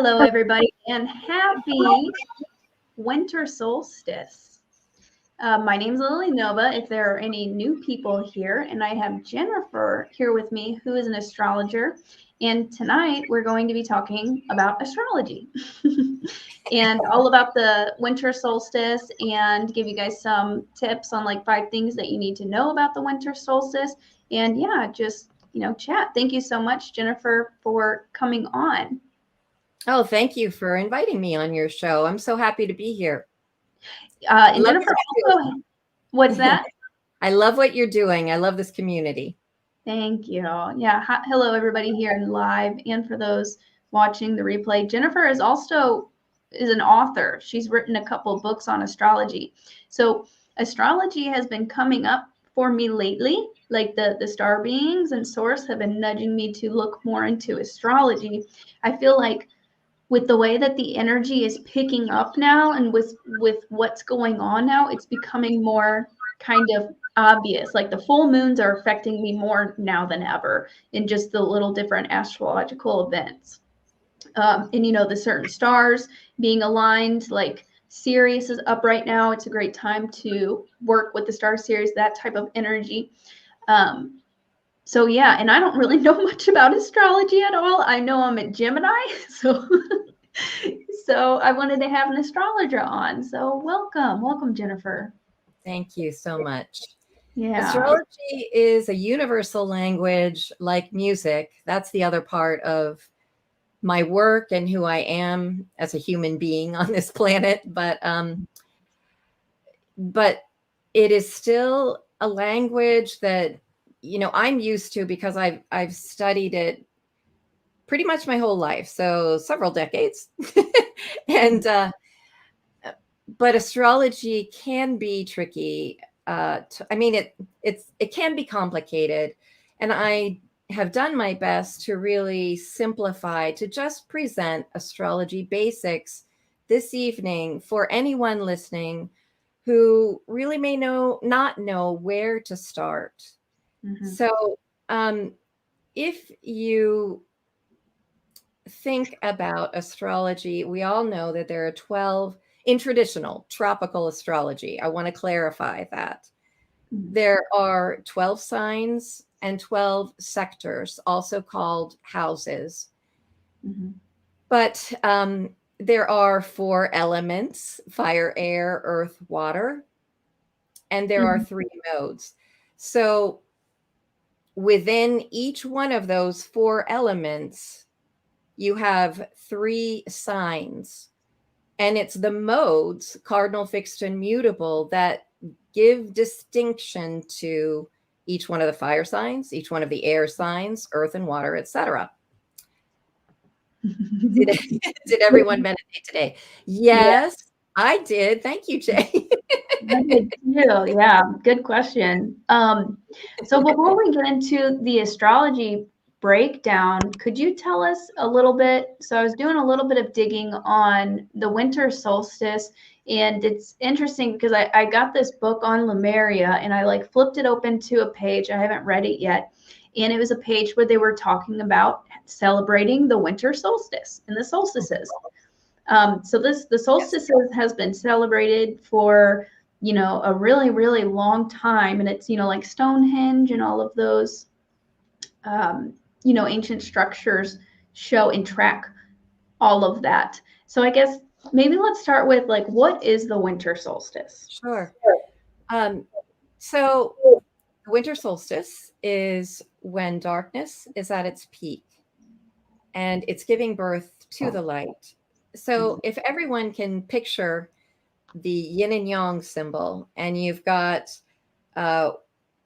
Hello, everybody, and happy winter solstice. My name's Lily Nova, if there are any new people here, and I have Jennifer here with me, who is an astrologer. And tonight we're going to be talking about astrology and all about the winter solstice, and give you guys some tips on like 5 things that you need to know about the winter solstice. And yeah, just, chat. Thank you so much, Jennifer, for coming on. Oh, thank you for inviting me on your show. I'm so happy to be here. And Jennifer also, what's that? I love what you're doing. I love this community. Thank you. Yeah. Hello, everybody here in live, and for those watching the replay. Jennifer is an author. She's written a couple of books on astrology. So astrology has been coming up for me lately. Like the star beings and source have been nudging me to look more into astrology. I feel like with the way that the energy is picking up now, and with what's going on now, it's becoming more kind of obvious. Like the full moons are affecting me more now than ever in just the little different astrological events. And the certain stars being aligned, like Sirius is up right now. It's a great time to work with the star series, that type of energy. So yeah, and I don't really know much about astrology at all. I know I'm a Gemini, so I wanted to have an astrologer on. So welcome, Jennifer. Thank you so much. Yeah. Astrology is a universal language like music. That's the other part of my work and who I am as a human being on this planet. But it is still a language that I'm used to because I've studied it pretty much my whole life, so several decades. And but astrology can be tricky. It can be complicated, and I have done my best to really simplify, to just present astrology basics this evening for anyone listening who really may not know where to start. Mm-hmm. So if you think about astrology, we all know that there are 12 in traditional tropical astrology. I want to clarify that. Mm-hmm. There are 12 signs and 12 sectors, also called houses. Mm-hmm. But there are 4 elements: fire, air, earth, water. And there are 3 modes. So within each one of those 4 elements, you have 3 signs. And it's the modes, cardinal, fixed, and mutable, that give distinction to each one of the fire signs, each one of the air signs, earth and water, etc. Did everyone meditate today? Yes, I did. Thank you, Jay. I did too. Yeah, good question. So before we get into the astrology breakdown, could you tell us a little bit? So I was doing a little bit of digging on the winter solstice, and it's interesting because I got this book on Lemuria, and I flipped it open to a page. I haven't read it yet. And it was a page where they were talking about celebrating the winter solstice and the solstices. So the solstice has been celebrated for, a really, really long time. And it's, like Stonehenge and all of those, ancient structures show and track all of that. So I guess maybe let's start with what is the winter solstice? Sure. So the winter solstice is when darkness is at its peak and it's giving birth to the light. So if everyone can picture the yin and yang symbol, and you've got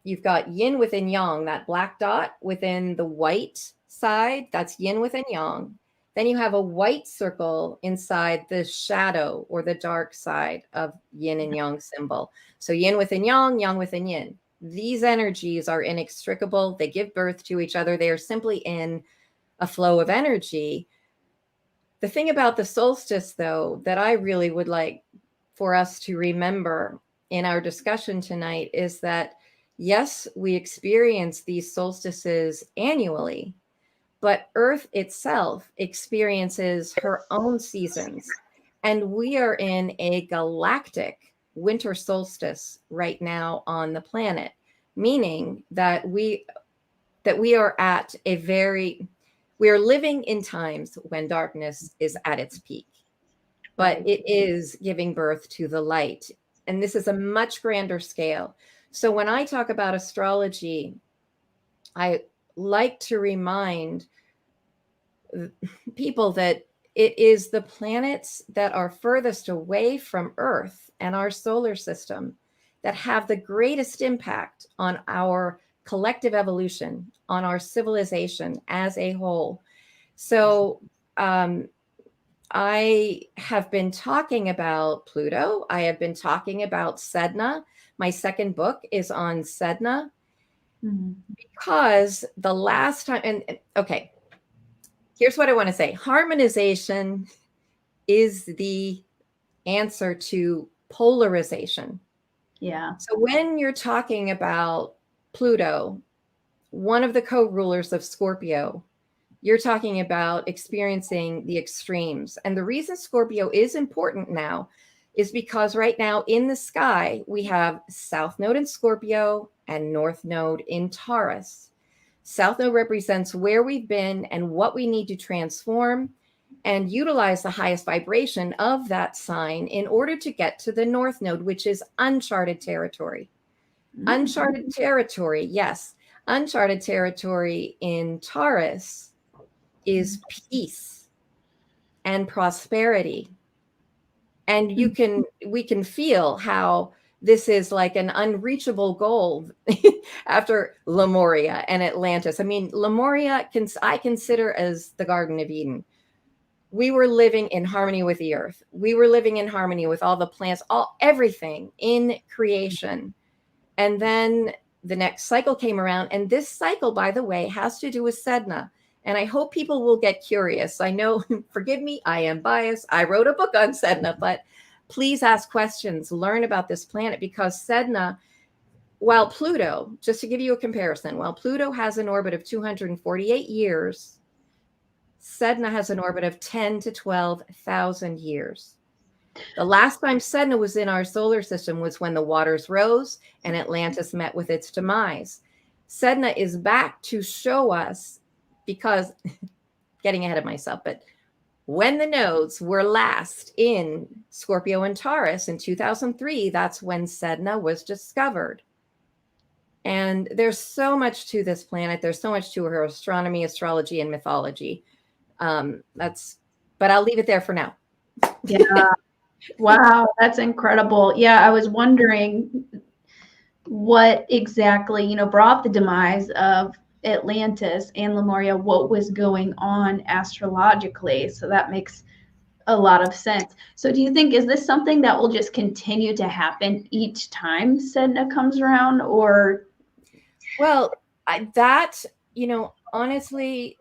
yin within yang, that black dot within the white side, that's yin within yang. Then you have a white circle inside the shadow or the dark side of yin and yang symbol. So yin within yang within yin. These energies are inextricable. They give birth to each other. They are simply in a flow of energy. The thing about the solstice, though, that I really would like for us to remember in our discussion tonight is that, yes, we experience these solstices annually, but Earth itself experiences her own seasons. And we are in a galactic winter solstice right now on the planet, meaning that we are at we are living in times when darkness is at its peak, but Right. it is giving birth to the light. And this is a much grander scale. So when I talk about astrology, I like to remind people that it is the planets that are furthest away from Earth and our solar system that have the greatest impact on our collective evolution, on our civilization as a whole. So I have been talking about Pluto. I have been talking about Sedna. My second book is on Sedna, because the last time, and okay, here's what I want to say. Harmonization is the answer to polarization. Yeah. So when you're talking about Pluto, one of the co-rulers of Scorpio, you're talking about experiencing the extremes. And the reason Scorpio is important now is because right now in the sky, we have South Node in Scorpio and North Node in Taurus. South Node represents where we've been and what we need to transform and utilize the highest vibration of that sign in order to get to the North Node, which is uncharted territory. Uncharted territory, yes. Uncharted territory in Taurus is peace and prosperity. And we can feel how this is like an unreachable goal after Lemuria and Atlantis. I mean, Lemuria I consider as the Garden of Eden. We were living in harmony with the earth. We were living in harmony with all the plants, everything in creation. And then the next cycle came around. And this cycle, by the way, has to do with Sedna. And I hope people will get curious. I know, forgive me, I am biased. I wrote a book on Sedna, but please ask questions, learn about this planet, because Sedna, while Pluto, just to give you a comparison, while Pluto has an orbit of 248 years, Sedna has an orbit of 10 to 12,000 years. The last time Sedna was in our solar system was when the waters rose and Atlantis met with its demise. Sedna is back to show us, because getting ahead of myself, but when the nodes were last in Scorpio and Taurus in 2003, that's when Sedna was discovered. And there's so much to this planet. There's so much to her astronomy, astrology, and mythology. But I'll leave it there for now. Yeah. Wow, that's incredible. Yeah, I was wondering what exactly, brought the demise of Atlantis and Lemuria, what was going on astrologically. So that makes a lot of sense. So do you think, is this something that will just continue to happen each time Sedna comes around, or? Well, honestly,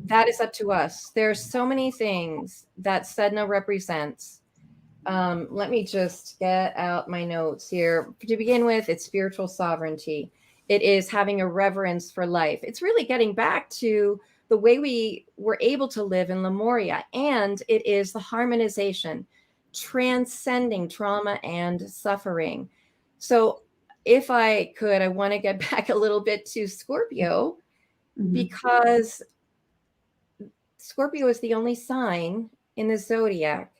that is up to us. There's so many things that Sedna represents. Let me just get out my notes here. To begin with, it's spiritual sovereignty. It is having a reverence for life. It's really getting back to the way we were able to live in Lemuria. And it is the harmonization, transcending trauma and suffering. So if I could, I want to get back a little bit to Scorpio, because Scorpio is the only sign in the zodiac.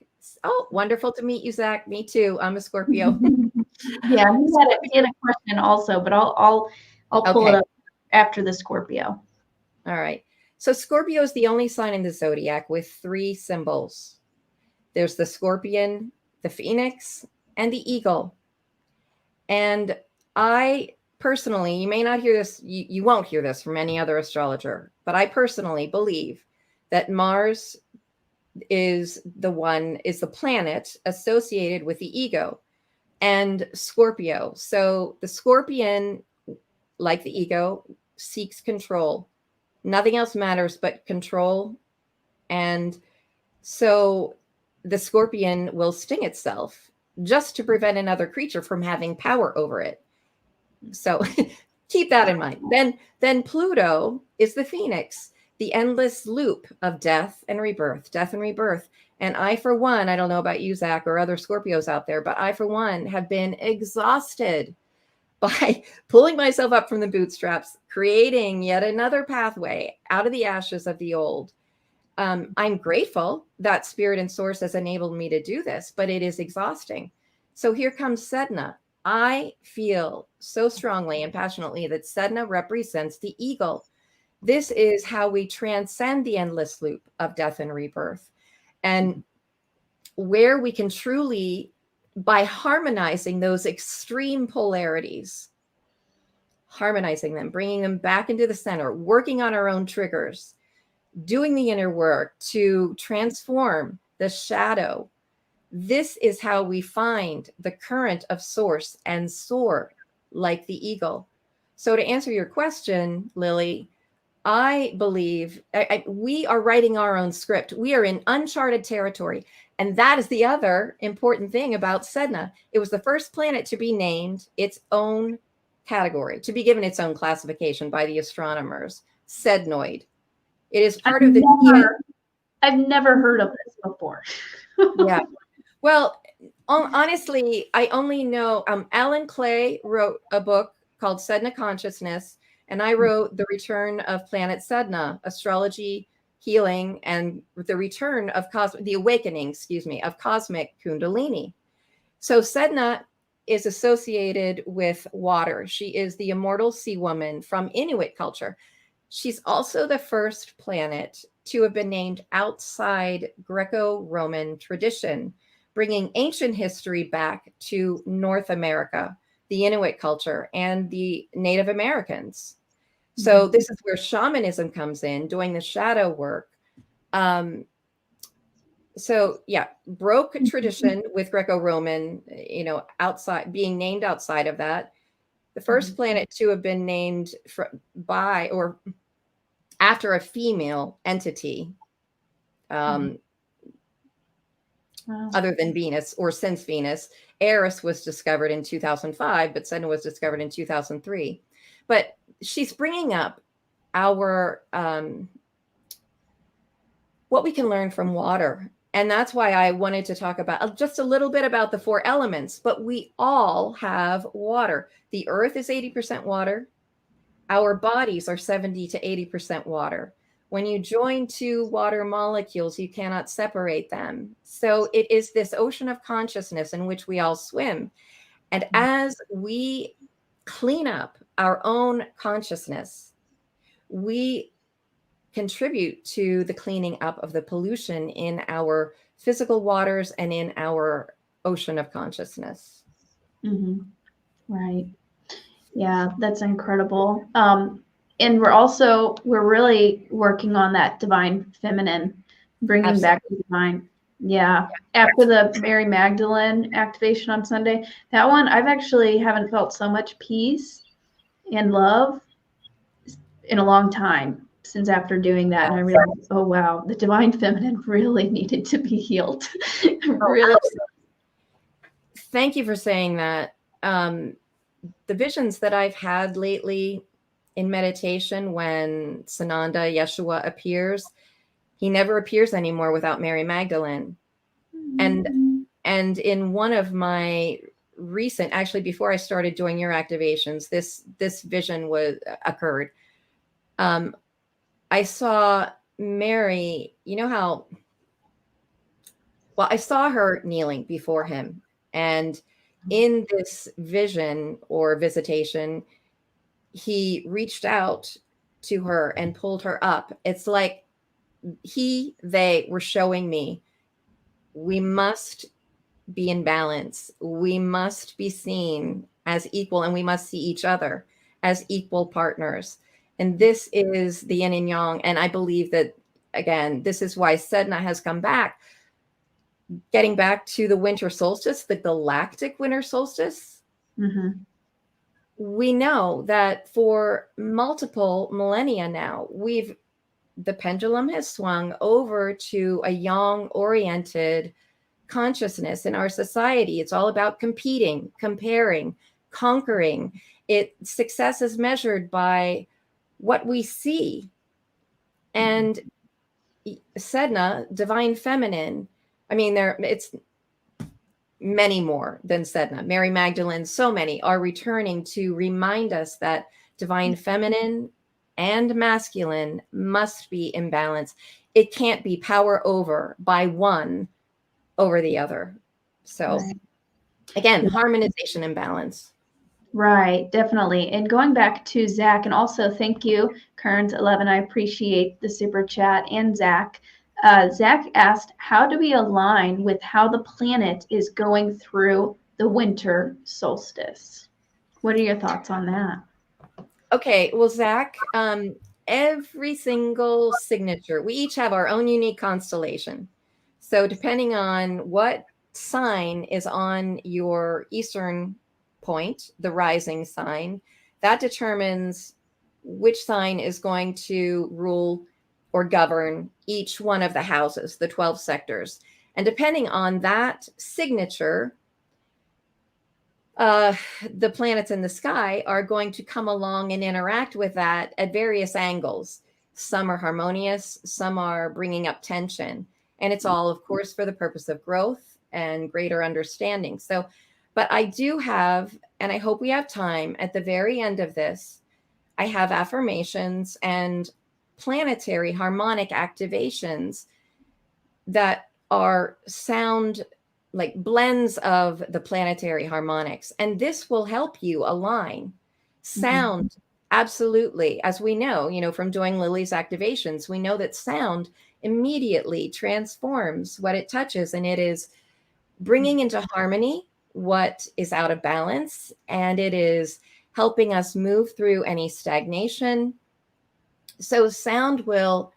Oh, wonderful to meet you, Zach. Me too. I'm a Scorpio. Yeah, he had a question also, but I'll pull it up after the Scorpio. All right. So Scorpio is the only sign in the zodiac with 3 symbols. There's the scorpion, the phoenix, and the eagle. And I personally, you may not hear this, you won't hear this from any other astrologer, but I personally believe that Mars is the planet associated with the ego and Scorpio. So the scorpion, like the ego, seeks control. Nothing else matters but control. And so the scorpion will sting itself just to prevent another creature from having power over it. So keep that in mind. Then Pluto is the phoenix. the endless loop of death and rebirth, death and rebirth. And I, for one, I don't know about you, Zach, or other Scorpios out there, but I, for one, have been exhausted by pulling myself up from the bootstraps, creating yet another pathway out of the ashes of the old. I'm grateful that Spirit and Source has enabled me to do this, but it is exhausting. So here comes Sedna. I feel so strongly and passionately that Sedna represents the eagle. This is how we transcend the endless loop of death and rebirth, and where we can truly, by harmonizing those extreme polarities, harmonizing them, bringing them back into the center, working on our own triggers, doing the inner work to transform the shadow. This is how we find the current of Source and soar like the eagle. So to answer your question, Lily, I believe we are writing our own script. We are in uncharted territory. And that is the other important thing about Sedna. It was the first planet to be named its own category, to be given its own classification by the astronomers, Sednoid. It is part of the... I've never heard of this before. Yeah. Well, honestly, I only know Alan Clay wrote a book called Sedna Consciousness, and I wrote The Return of Planet Sedna, Astrology, Healing, and the Return of the Awakening, of Cosmic Kundalini. So Sedna is associated with water. She is the immortal sea woman from Inuit culture. She's also the first planet to have been named outside Greco-Roman tradition, bringing ancient history back to North America, the Inuit culture, and the Native Americans. So this is where shamanism comes in, doing the shadow work. So yeah, broke tradition with Greco-Roman, outside, being named outside of that. The first planet to have been named by or after a female entity, other than Venus or since Venus. Eris was discovered in 2005, but Sedna was discovered in 2003. But she's bringing up our what we can learn from water. And that's why I wanted to talk about just a little bit about the 4 elements, but we all have water. The earth is 80% water. Our bodies are 70 to 80% water. When you join 2 water molecules, you cannot separate them. So it is this ocean of consciousness in which we all swim. And as we clean up our own consciousness, we contribute to the cleaning up of the pollution in our physical waters and in our ocean of consciousness. Right. Yeah, that's incredible. And we're really working on that divine feminine, bringing back the divine. Yeah. After the Mary Magdalene activation on Sunday, that one, I've actually haven't felt so much peace and love in a long time since after doing that. And I realized, oh, wow, the divine feminine really needed to be healed. Really. Thank you for saying that. The visions that I've had lately in meditation, when Sananda, Yeshua, appears, he never appears anymore without Mary Magdalene. And in one of my recent, actually before I started doing your activations, this vision occurred. I saw Mary, I saw her kneeling before him, and in this vision or visitation, he reached out to her and pulled her up. It's like they were showing me, we must be in balance. We must be seen as equal, and we must see each other as equal partners. And this is the yin and yang. And I believe that, again, this is why Sedna has come back. Getting back to the winter solstice, the galactic winter solstice, we know that for multiple millennia now, the pendulum has swung over to a yang-oriented consciousness in our society. It's all about competing, comparing, conquering. Success is measured by what we see And Sedna, divine feminine. I mean, it's many more than Sedna. Mary Magdalene, so many are returning to remind us that divine feminine and masculine must be in balance. It can't be power over by one over the other. So Right. again, harmonization and balance. Right, definitely. And going back to Zach, and also thank you, Kearns11. I appreciate the super chat. And Zach. Zach asked, how do we align with how the planet is going through the winter solstice? What are your thoughts on that? Okay, well, Zach, every single signature, we each have our own unique constellation. So depending on what sign is on your Eastern point, the rising sign, that determines which sign is going to rule or govern each one of the houses, the 12 sectors. And depending on that signature, the planets in the sky are going to come along and interact with that at various angles. Some are harmonious, some are bringing up tension. And it's all, of course, for the purpose of growth and greater understanding. So, but I do have, and I hope we have time at the very end of this, I have affirmations and planetary harmonic activations that are sound like blends of the planetary harmonics. And this will help you align sound. Absolutely. As we know, from doing Lily's activations, we know that sound immediately transforms what it touches, and it is bringing into harmony what is out of balance, and it is helping us move through any stagnation. So sound will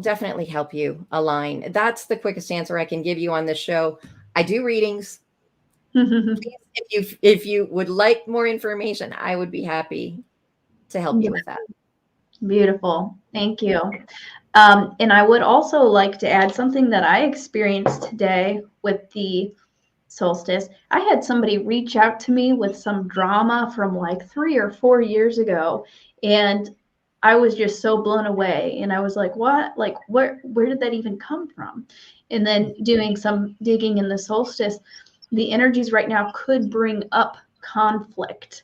definitely help you align. That's the quickest answer I can give you on this show. I do readings. Please, if you would like more information, I would be happy to help you with that. Beautiful. Thank you. And I would also like to add something that I experienced today with the solstice. I had somebody reach out to me with some drama from like 3 or 4 years ago, and I was just so blown away. And I was like, what? Like, where did that even come from? And then doing some digging in the solstice, the energies right now could bring up conflict.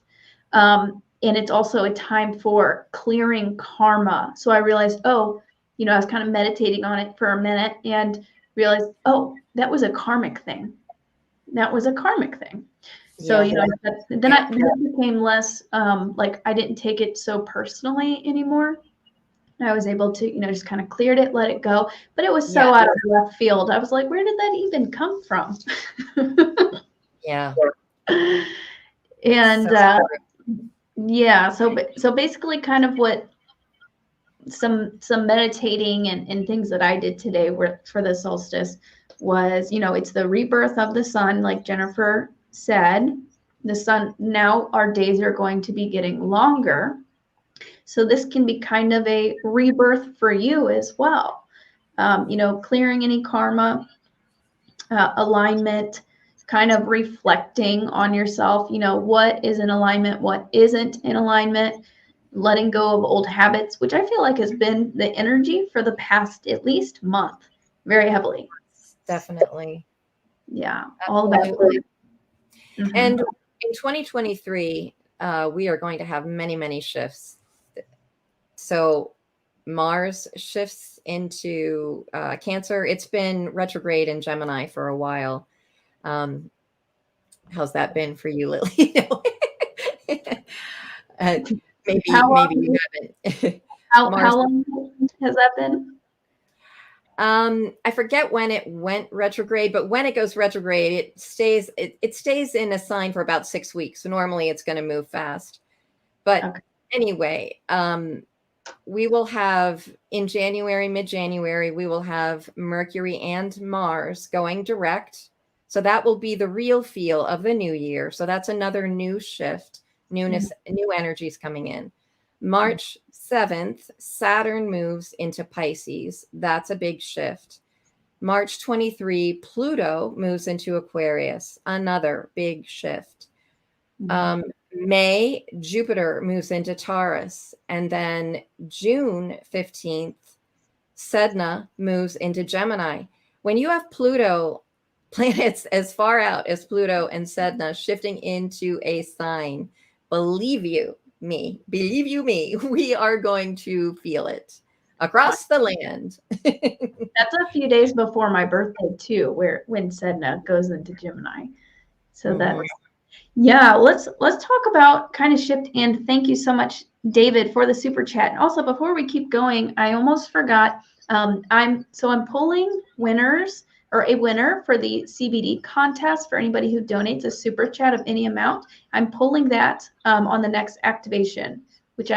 And it's also a time for clearing karma. So I realized, I was kind of meditating on it for a minute and realized, that was a karmic thing. That was a karmic thing. So, Yeah. then it became less like I didn't take it so personally anymore. I was able to, just kind of cleared it, let it go. But it was so out of left field. I was like, where did that even come from? Yeah. And so basically kind of what some meditating and things that I did today were for the solstice was, it's the rebirth of the sun, like Jennifer said. The sun, now our days are going to be getting longer. So this can be kind of a rebirth for you as well. Clearing any karma, alignment, kind of reflecting on yourself, what is in alignment, what isn't in alignment, letting go of old habits, which I feel like has been the energy for the past at least month, very heavily. Definitely. Yeah, all about it. And in 2023, we are going to have many, many shifts. So Mars shifts into Cancer. It's been retrograde in Gemini for a while. How's that been for you, Lily? Maybe you haven't. How long has that been? I forget when it went retrograde, but when it goes retrograde, it stays in a sign for about 6 weeks. So normally it's going to move fast. But anyway, we will have in January, mid-January, we will have Mercury and Mars going direct. So that will be the real feel of the new year. So that's another new shift, newness, new energies coming in. March 7th, Saturn moves into Pisces. That's a big shift. March 23, Pluto moves into Aquarius. Another big shift. May, Jupiter moves into Taurus. And then June 15th, Sedna moves into Gemini. When you have Pluto, planets as far out as Pluto and Sedna shifting into a sign, believe you me, we are going to feel it across the land. That's a few days before my birthday too, when Sedna goes into Gemini. So that's yeah, let's talk about kind of shift. And thank you so much, David, for the super chat. And also, before we keep going, I almost forgot. I'm pulling winners or a winner for the CBD contest for anybody who donates a super chat of any amount. I'm pulling that on the next activation, which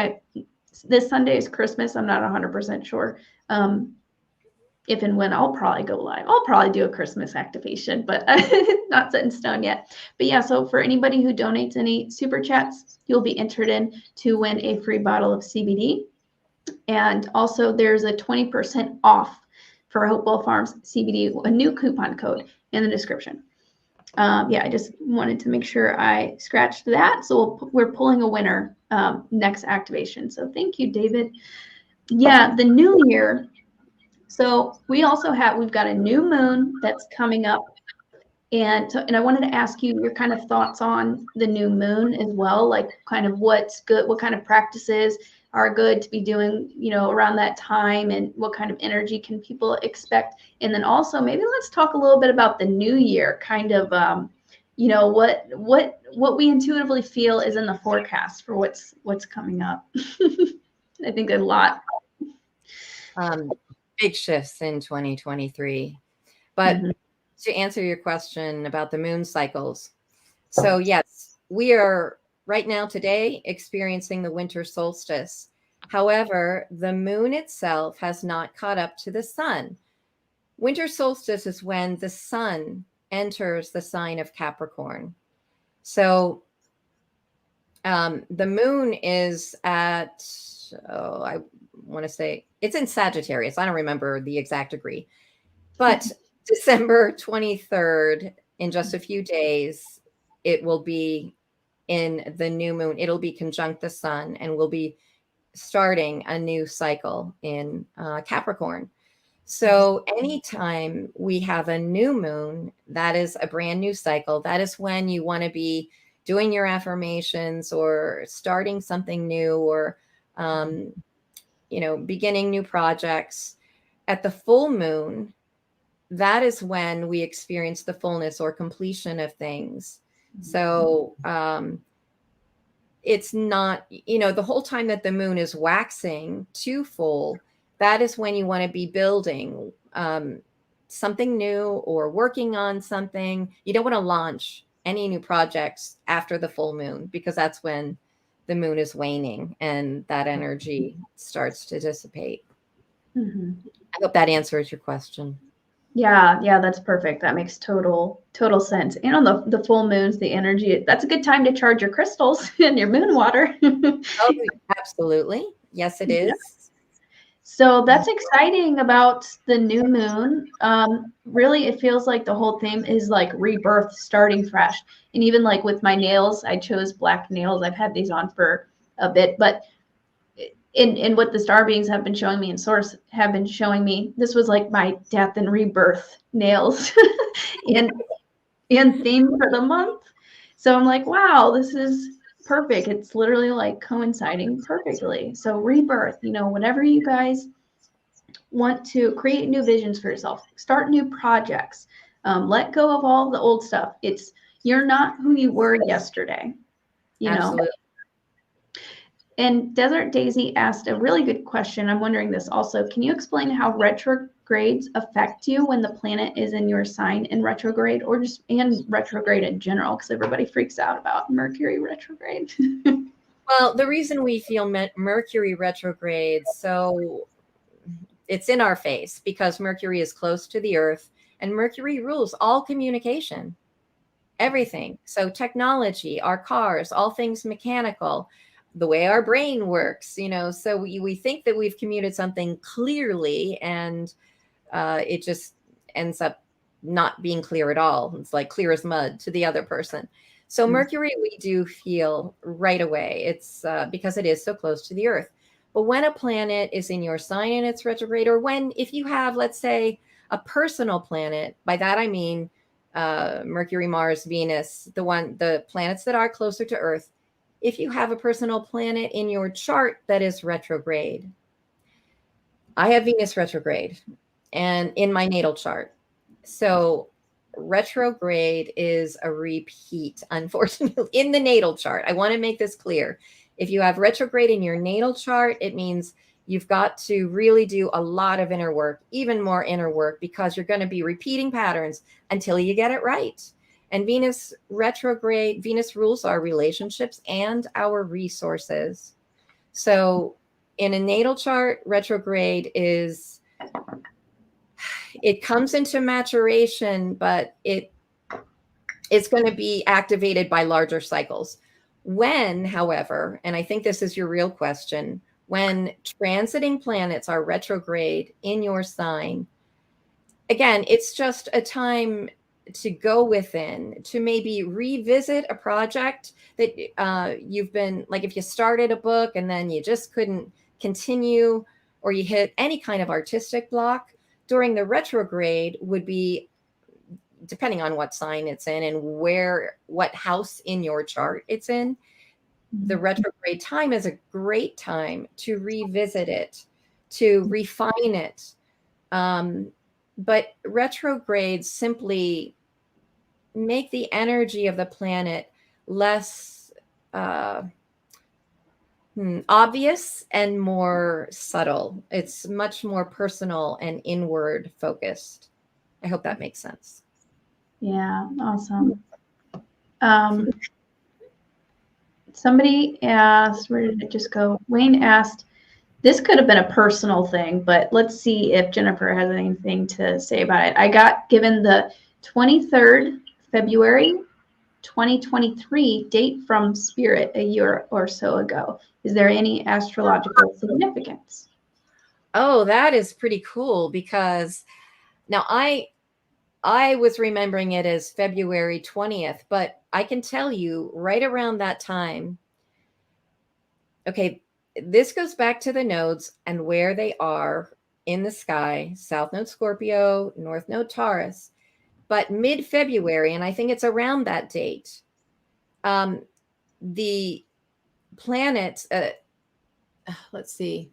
this Sunday is Christmas. I'm not 100% sure. If and when I'll probably go live. I'll probably do a Christmas activation, but not set in stone yet. But yeah, so for anybody who donates any super chats, you'll be entered in to win a free bottle of CBD. And also there's a 20% off for Hopewell Farms CBD, a new coupon code in the description. Yeah, I just wanted to make sure I scratched that. So we're pulling a winner next activation. So thank you, David. Yeah, the new year. So we've got a new moon that's coming up. And I wanted to ask you your kind of thoughts on the new moon as well, like kind of what's good, what kind of practices are good to be doing, around that time, and what kind of energy can people expect? And then also maybe let's talk a little bit about the new year, kind of, what we intuitively feel is in the forecast for what's coming up. I think there's a lot. Big shifts in 2023. But to answer your question about the moon cycles, so yes, we are right now today experiencing the winter solstice. However, the moon itself has not caught up to the sun. Winter solstice is when the sun enters the sign of Capricorn. So the moon is at, I want to say it's in Sagittarius. I don't remember the exact degree, but December 23rd, in just a few days, it will be in the new moon. It'll be conjunct the sun, and we'll be starting a new cycle in Capricorn. So anytime we have a new moon, that is a brand new cycle. That is when you want to be doing your affirmations or starting something new, or beginning new projects. At the full moon, that is when we experience the fullness or completion of things. So it's not, the whole time that the moon is waxing to full, that is when you want to be building something new or working on something. You don't want to launch any new projects after the full moon, because that's when the moon is waning and that energy starts to dissipate. I hope that answers your question. Yeah, that's perfect. That makes total sense. And on the full moons, the energy, that's a good time to charge your crystals and your moon water. Oh, absolutely. Yes, it is. Yeah. So that's exciting about the new moon. Really, it feels like the whole theme is like rebirth, starting fresh. And even like with my nails, I chose black nails. I've had these on for a bit, but in what the star beings have been showing me and source have been showing me, this was like my death and rebirth nails and theme for the month. So I'm like, wow, this is perfect. It's literally like coinciding perfectly. So rebirth, whenever you guys want to create new visions for yourself, start new projects, let go of all the old stuff. You're not who you were yesterday, Absolutely. And Desert Daisy asked a really good question. I'm wondering this also. Can you explain how retrogrades affect you when the planet is in your sign in retrograde, or just and retrograde in general? Because everybody freaks out about Mercury retrograde. Well, the reason we feel Mercury retrograde, so it's in our face because Mercury is close to the Earth, and Mercury rules all communication, everything. So technology, our cars, all things mechanical, the way our brain works, so we think that we've communicated something clearly, and it just ends up not being clear at all. It's like clear as mud to the other person. So Mercury, we do feel right away. It's because it is so close to the Earth. But when a planet is in your sign and it's retrograde, or if you have, let's say, a personal planet, by that I mean Mercury, Mars, Venus, the planets that are closer to Earth. If you have a personal planet in your chart that is retrograde, I have Venus retrograde and in my natal chart. So retrograde is a repeat, unfortunately, in the natal chart. I want to make this clear. If you have retrograde in your natal chart, it means you've got to really do a lot of inner work, even more inner work, because you're going to be repeating patterns until you get it right. And Venus retrograde, Venus rules our relationships and our resources. So in a natal chart, retrograde it comes into maturation, but it's going to be activated by larger cycles. When, however, and I think this is your real question, when transiting planets are retrograde in your sign, again, it's just a time to go within, to maybe revisit a project that you've been, like if you started a book and then you just couldn't continue, or you hit any kind of artistic block during the retrograde, would be, depending on what sign it's in and what house in your chart it's in, the retrograde time is a great time to revisit it, to refine it. But retrogrades simply make the energy of the planet less obvious and more subtle. It's much more personal and inward focused. I hope that makes sense. Yeah, awesome. Somebody asked, where did it just go? Wayne asked, this could have been a personal thing, but let's see if Jennifer has anything to say about it. I got given the 23rd February 2023 date from Spirit a year or so ago. Is there any astrological significance? Oh, that is pretty cool, because now I was remembering it as February 20th, but I can tell you right around that time. Okay, this goes back to the nodes and where they are in the sky: South Node Scorpio, North Node Taurus. But mid-February, and I think it's around that date, the planets, let's see,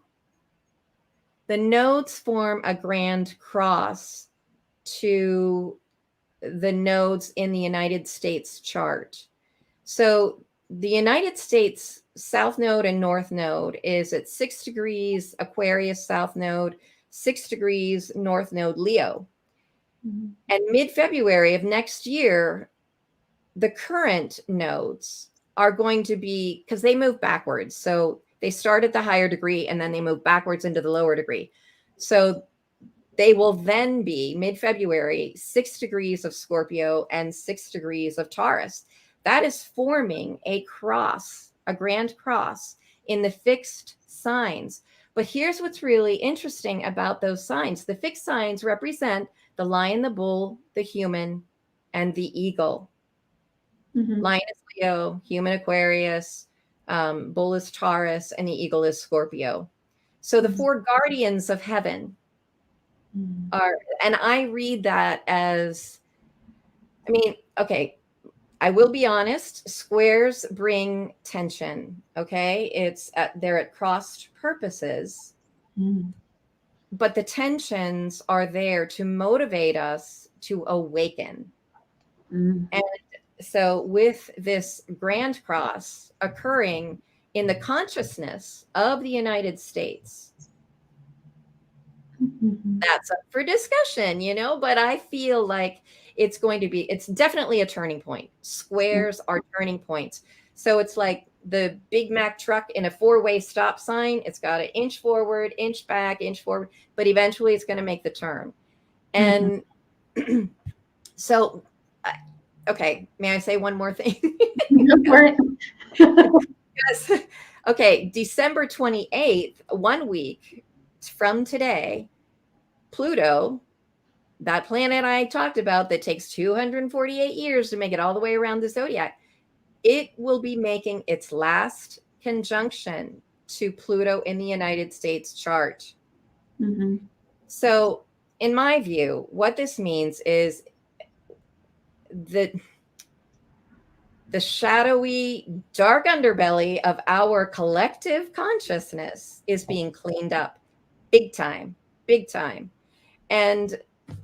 the nodes form a grand cross to the nodes in the United States chart. So the United States South Node and North Node is at 6 degrees Aquarius South Node, 6 degrees North Node Leo. And mid-February of next year, the current nodes are going to be, because they move backwards. So they start at the higher degree and then they move backwards into the lower degree. So they will then be mid-February, 6 degrees of Scorpio and 6 degrees of Taurus. That is forming a cross, a grand cross in the fixed signs. But here's what's really interesting about those signs. The fixed signs represent the lion, the bull, the human, and the eagle. Lion is Leo, human Aquarius, bull is Taurus, and the eagle is Scorpio. So the four guardians of heaven are, and I read that as, I mean, okay, I will be honest, squares bring tension, okay? They're at crossed purposes, but the tensions are there to motivate us to awaken. And so with this grand cross occurring in the consciousness of the United States, that's up for discussion, but I feel like it's definitely a turning point. Squares are turning points. So it's like the Big Mac truck in a 4-way stop sign. It's got an inch forward, inch back, inch forward, but eventually it's going to make the turn. And so, okay, may I say one more thing? Yes. Okay, December 28th, 1 week from today, Pluto, that planet I talked about that takes 248 years to make it all the way around the zodiac, it will be making its last conjunction to Pluto in the United States chart. Mm-hmm. So, in my view, what this means is that the shadowy, dark underbelly of our collective consciousness is being cleaned up big time, big time. And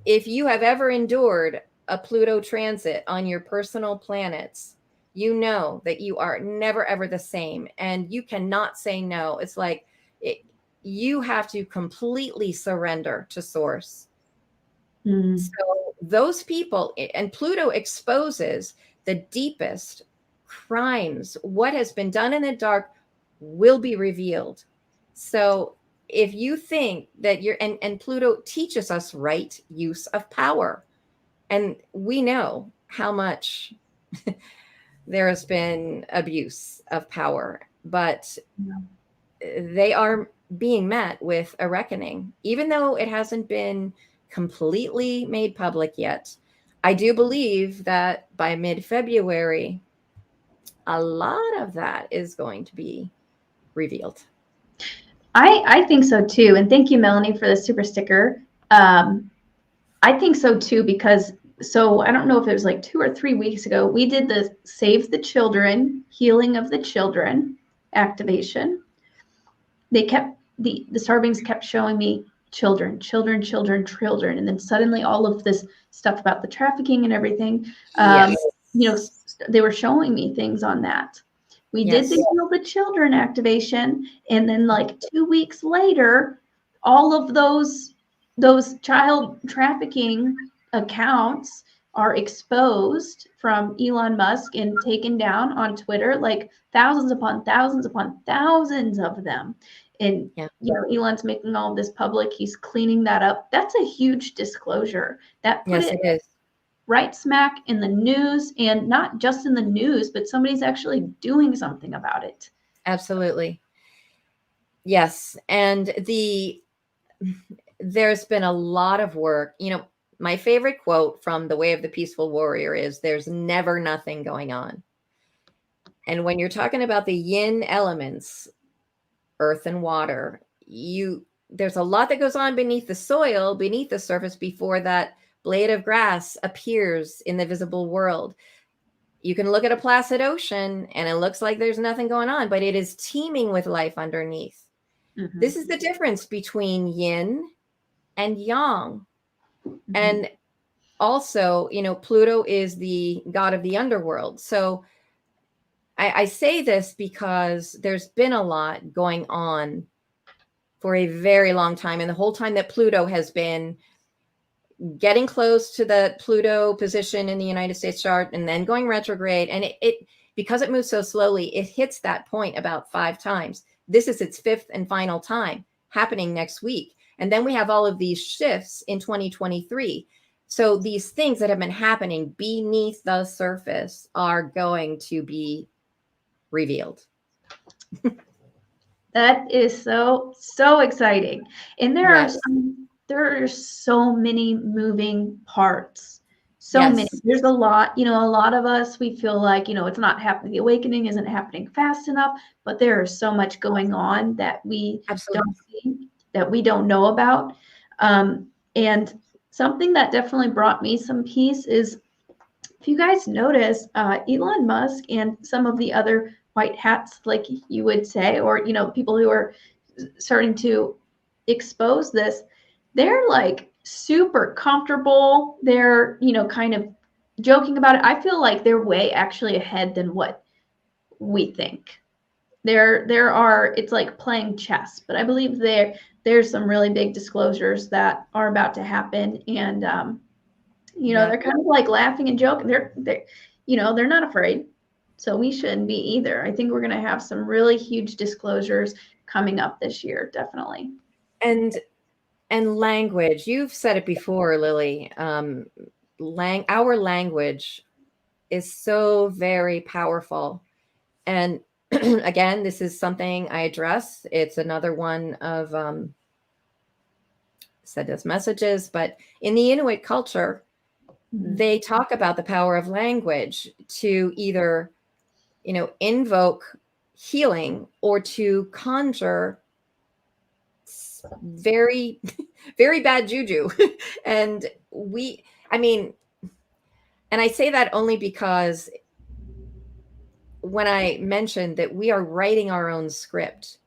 if you have ever endured a Pluto transit on your personal planets, you know that you are never, ever the same. And you cannot say no. It's like you have to completely surrender to source. Mm. So those people, and Pluto exposes the deepest crimes. What has been done in the dark will be revealed. So if you think that and Pluto teaches us right use of power, and we know how much there has been abuse of power, but they are being met with a reckoning, even though it hasn't been completely made public yet. I do believe that by mid-February, a lot of that is going to be revealed. I think so too. And thank you, Melanie, for the super sticker. I think so too, because so I don't know if it was like 2 or 3 weeks ago, we did the Save the Children, Healing of the Children activation. They kept the star beings kept showing me children, children, children, children, and then suddenly all of this stuff about the trafficking and everything. Yes. You know, they were showing me things on that. We did the Heal the Children activation, and then like 2 weeks later, all of those child trafficking accounts are exposed from Elon Musk and taken down on Twitter, like thousands upon thousands upon thousands of them. And you know, Elon's making all of this public. He's cleaning that up. That's a huge disclosure. That put Yes, it is. right smack in the news, and not just in the news, but somebody's actually doing something about it. Absolutely. Yes. And there's been a lot of work. You know, my favorite quote from The Way of the Peaceful Warrior is, "There's never nothing going on." And when you're talking about the yin elements, earth and water, there's a lot that goes on beneath the soil, beneath the surface, before that blade of grass appears in the visible world. You can look at a placid ocean and it looks like there's nothing going on, but it is teeming with life underneath. Mm-hmm. This is the difference between yin and yang. Mm-hmm. And also, you know, Pluto is the god of the underworld. So I say this because there's been a lot going on for a very long time. And the whole time that Pluto has been getting close to the Pluto position in the United States chart and then going retrograde. And it because it moves so slowly, it hits that point about 5 times. This is its 5th and final time happening next week. And then we have all of these shifts in 2023. So these things that have been happening beneath the surface are going to be revealed. That is so exciting. And there are so many moving parts. So many. There's a lot, you know, a lot of us, we feel like, you know, it's not happening. The awakening isn't happening fast enough, but there is so much going on that we don't see, that we don't know about. And something that definitely brought me some peace is, if you guys notice, Elon Musk and some of the other white hats, like you would say, or, you know, people who are starting to expose this, they're like super comfortable. They're, you know, kind of joking about it. I feel like they're way actually ahead than what we think. There are, it's like playing chess, but I believe there's some really big disclosures that are about to happen. And, you know, they're kind of like laughing and joking. They're, you know, they're not afraid. So we shouldn't be either. I think we're going to have some really huge disclosures coming up this year, definitely. And language, you've said it before, Lily. Our language is so very powerful. And again, this is something I address. It's another one of Sedna's messages, but in the Inuit culture, they talk about the power of language to either invoke healing or to conjure very, very bad juju. And and I say that only because when I mentioned that we are writing our own script,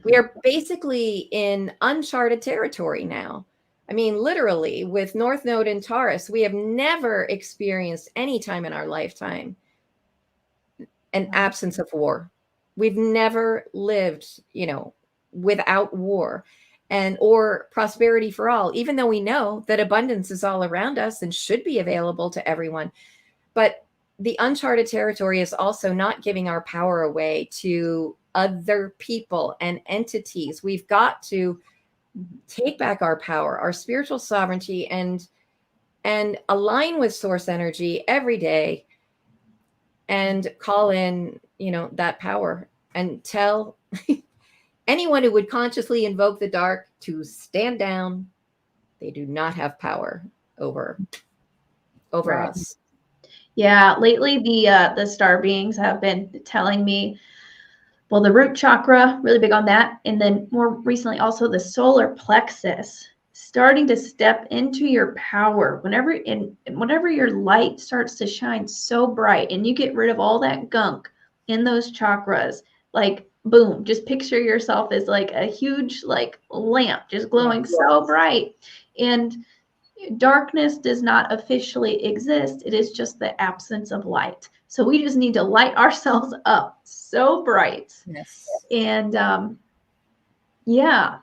we are basically in uncharted territory now. I mean, literally, with North Node in Taurus, we have never experienced any time in our lifetime an absence of war. We've never lived, without war or prosperity for all, even though we know that abundance is all around us and should be available to everyone. But the uncharted territory is also not giving our power away to other people and entities. We've got to take back our power, our spiritual sovereignty, and align with source energy every day and call in, that power, and tell anyone who would consciously invoke the dark to stand down. They do not have power over Right. us. Yeah, lately the star beings have been telling me, well, the root chakra, really big on that, and then more recently also the solar plexus, starting to step into your power. Whenever your light starts to shine so bright and you get rid of all that gunk in those chakras, like boom, just picture yourself as like a huge like lamp just glowing so bright. And darkness does not officially exist. It is just the absence of light. So we just need to light ourselves up so bright. Yes. And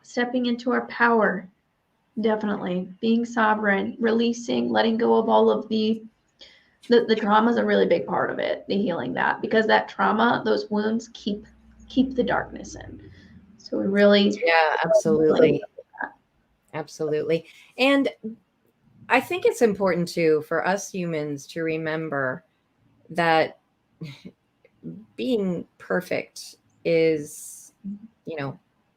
stepping into our power, definitely being sovereign, releasing, letting go of all of the trauma is a really big part of it, the healing that, because that trauma, those wounds keep the darkness in. So we really, absolutely. And I think it's important too for us humans to remember that being perfect is,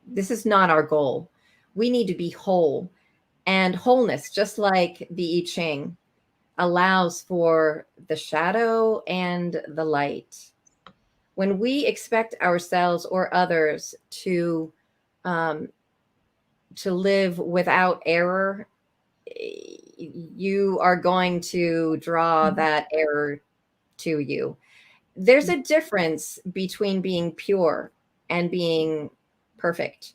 this is not our goal. We need to be whole, and wholeness, just like the I Ching, allows for the shadow and the light. When we expect ourselves or others to live without error, you are going to draw that error to you. There's a difference between being pure and being perfect.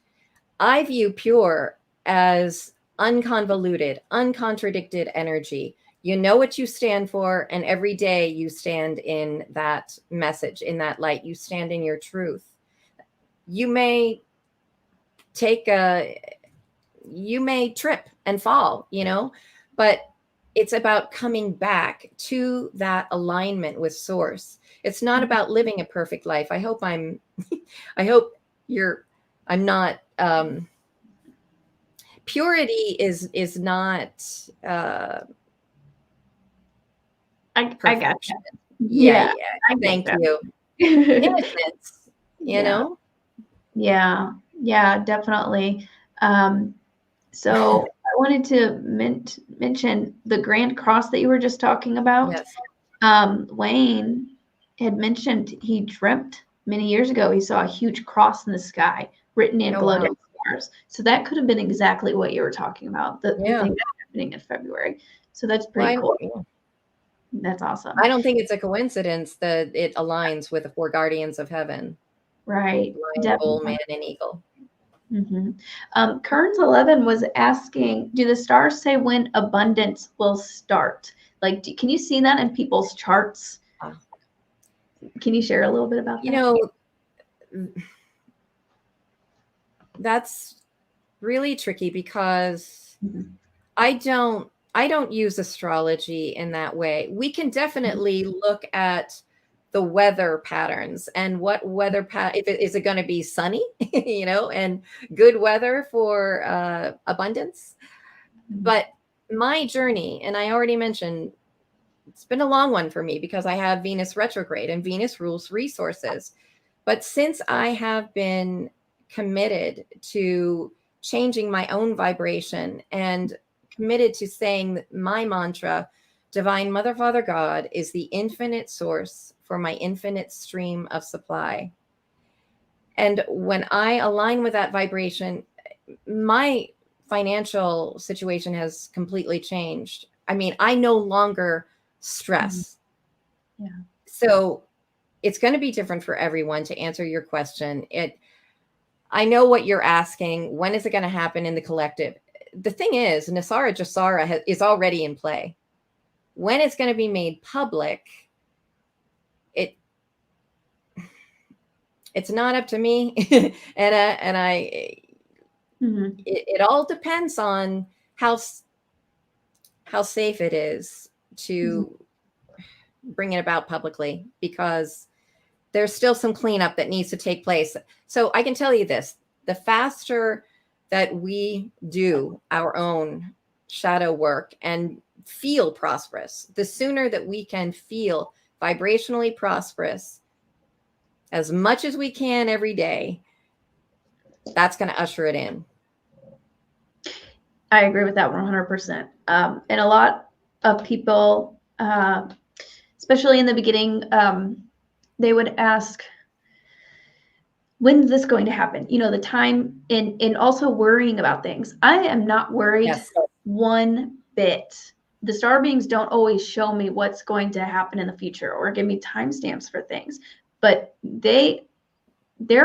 I view pure as unconvoluted, uncontradicted energy. You know what you stand for, and every day you stand in that message, in that light. You stand in your truth. You may trip and fall, but it's about coming back to that alignment with source. It's not about living a perfect life. I hope I'm not, purity is not, I got you. Yeah. Thank you. Innocence, know? Yeah, definitely. So I wanted to mention the Grand Cross that you were just talking about. Yes. Wayne had mentioned he dreamt many years ago he saw a huge cross in the sky written in glowing stars. So that could have been exactly what you were talking about, the thing that's happening in February. So that's pretty cool. That's awesome. I don't think it's a coincidence that it aligns with the four guardians of heaven. Right. Lion, bull, man, and eagle. Kearns 11 was asking, do the stars say when abundance will start? Like, can you see that in people's charts? Can you share a little bit about that? That's really tricky because I don't use astrology in that way. We can definitely look at the weather patterns and what weather is it going to be sunny, and good weather for abundance. But my journey, and I already mentioned, it's been a long one for me because I have Venus retrograde and Venus rules resources. But since I have been committed to changing my own vibration and committed to saying my mantra, Divine Mother, Father, God is the infinite source for my infinite stream of supply. And when I align with that vibration, my financial situation has completely changed. I mean, I no longer stress. Yeah. So it's going to be different for everyone. To answer your question, I know what you're asking. When is it going to happen in the collective? The thing is, Nasara Jasara is already in play. When it's going to be made public, it's not up to me. and I it all depends on how safe it is to bring it about publicly, because there's still some cleanup that needs to take place. So I can tell you this, the faster that we do our own shadow work and feel prosperous, the sooner that we can feel vibrationally prosperous as much as we can every day, that's going to usher it in. I agree with that 100%. And a lot of people, especially in the beginning, they would ask, when's this going to happen? You know, the time, and also worrying about things. I am not worried one bit. The star beings don't always show me what's going to happen in the future or give me timestamps for things, but their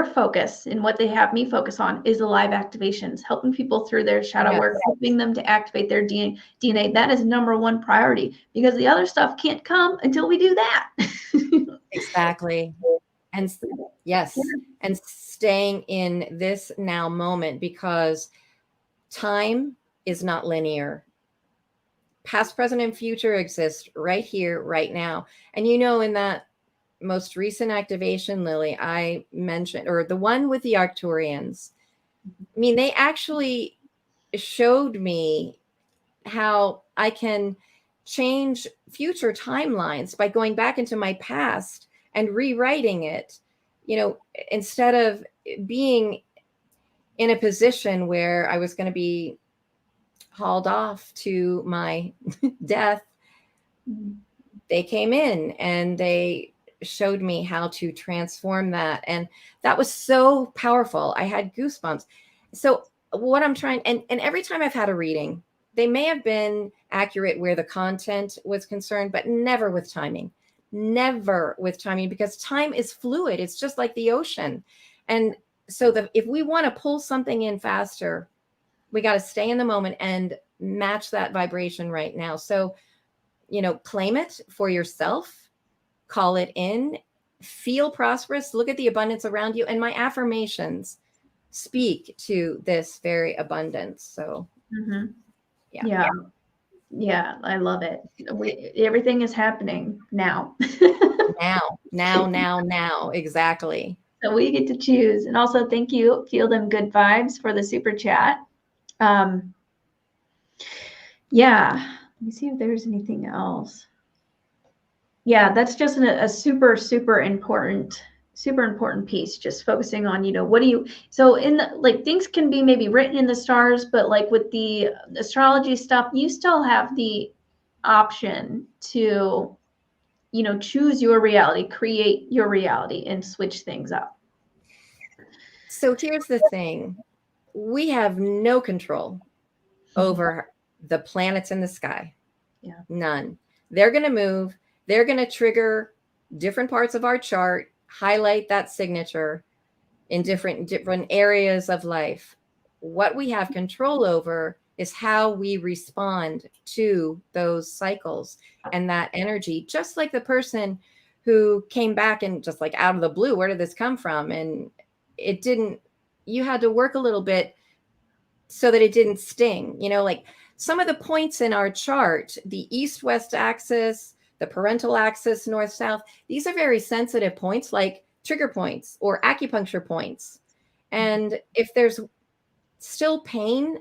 focus and what they have me focus on is the live activations, helping people through their shadow work, helping them to activate their DNA. That is number one priority, because the other stuff can't come until we do that. Exactly. And yes, and staying in this now moment, because time is not linear. Past, present, and future exist right here, right now. And you know, in that most recent activation, Lily, I mentioned, or the one with the Arcturians, I mean, they actually showed me how I can change future timelines by going back into my past and rewriting it. You know, instead of being in a position where I was going to be hauled off to my death, they came in and they showed me how to transform that. And that was so powerful. I had goosebumps. So what I'm trying, and every time I've had a reading, they may have been accurate where the content was concerned, but never with timing. Never with timing, because time is fluid. It's just like the ocean. And so if we want to pull something in faster, we got to stay in the moment and match that vibration right now. So, you know, claim it for yourself, call it in, feel prosperous, look at the abundance around you. And my affirmations speak to this very abundance. So, Yeah, I love it. Everything is happening now. now. Exactly. So we get to choose. And also, thank you, Feel Them Good Vibes, for the super chat. Yeah, let me see if there's anything else. Yeah, that's just a super important piece, just focusing on, you know, what do you, so in the, like, things can be maybe written in the stars, but like with the astrology stuff, you still have the option to, you know, choose your reality, create your reality, and switch things up. So here's the thing. We have no control over the planets in the sky. Yeah. None. They're going to move. They're going to trigger different parts of our chart, highlight that signature in different areas of life. What we have control over is how we respond to those cycles and that energy, just like the person who came back and just like out of the blue, where did this come from? And it didn't, you had to work a little bit so that it didn't sting, you know, like some of the points in our chart, the east-west axis, the parental axis, north-south, these are very sensitive points, like trigger points or acupuncture points. And if there's still pain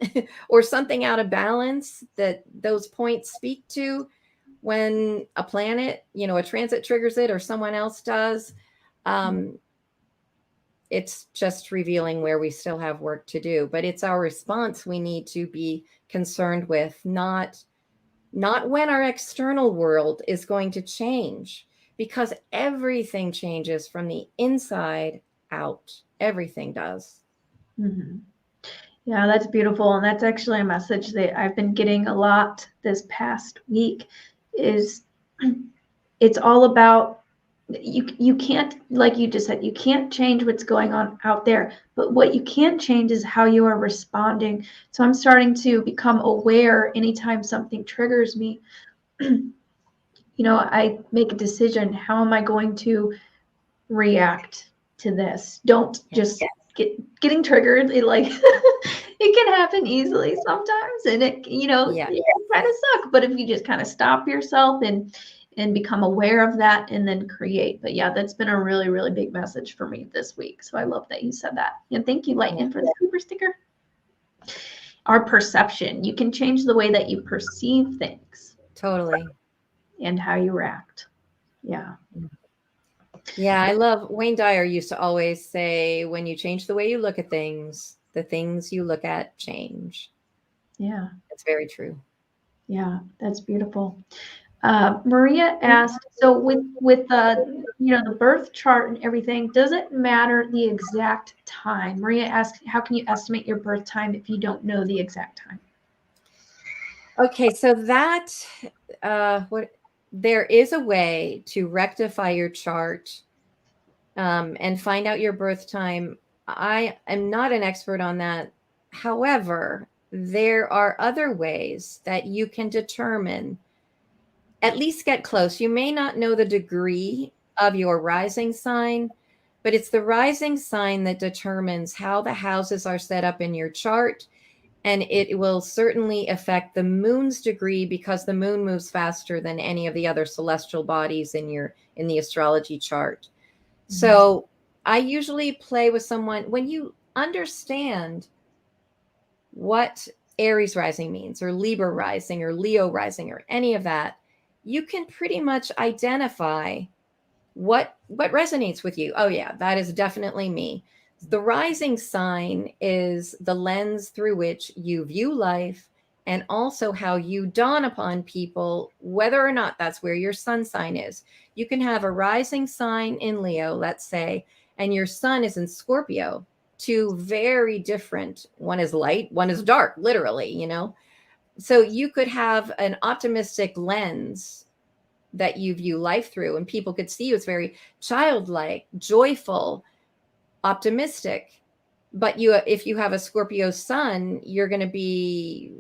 or something out of balance that those points speak to, when a planet, you know, a transit triggers it or someone else does, it's just revealing where we still have work to do. But it's our response we need to be concerned with, not not when our external world is going to change, because everything changes from the inside out. Everything does. Mm-hmm. Yeah, that's beautiful. And that's actually a message that I've been getting a lot this past week is it's all about you can't, like you just said, you can't change what's going on out there, but what you can change is how you are responding. So I'm starting to become aware anytime something triggers me. I make a decision. How am I going to react to this? Don't just getting triggered. It like it can happen easily sometimes, and it it kind of suck. But if you just kind of stop yourself and become aware of that, and then create. But yeah, that's been a really, really big message for me this week. So I love that you said that, and thank you, Lightning, for the super sticker. Our perception. You can change the way that you perceive things. Totally. And how you react. Yeah. Yeah, I love Wayne Dyer used to always say, when you change the way you look at things, the things you look at change. Yeah. That's very true. Yeah, that's beautiful. Maria asked, so with the birth chart and everything, does it matter the exact time? Maria asked, how can you estimate your birth time if you don't know the exact time? Okay, so that there is a way to rectify your chart and find out your birth time. I am not an expert on that. However, there are other ways that you can determine, at least get close. You may not know the degree of your rising sign, but it's the rising sign that determines how the houses are set up in your chart. And it will certainly affect the moon's degree, because the moon moves faster than any of the other celestial bodies in the astrology chart. Mm-hmm. So I usually play with someone when you understand what Aries rising means, or Libra rising, or Leo rising, or any of that. You can pretty much identify what resonates with you. Oh yeah, that is definitely me. The rising sign is the lens through which you view life, and also how you dawn upon people, whether or not that's where your sun sign is. You can have a rising sign in Leo, let's say, and your sun is in Scorpio. Two very different, one is light, one is dark, literally, So you could have an optimistic lens that you view life through, and people could see you as very childlike, joyful, optimistic. But if you have a Scorpio sun, you're going to be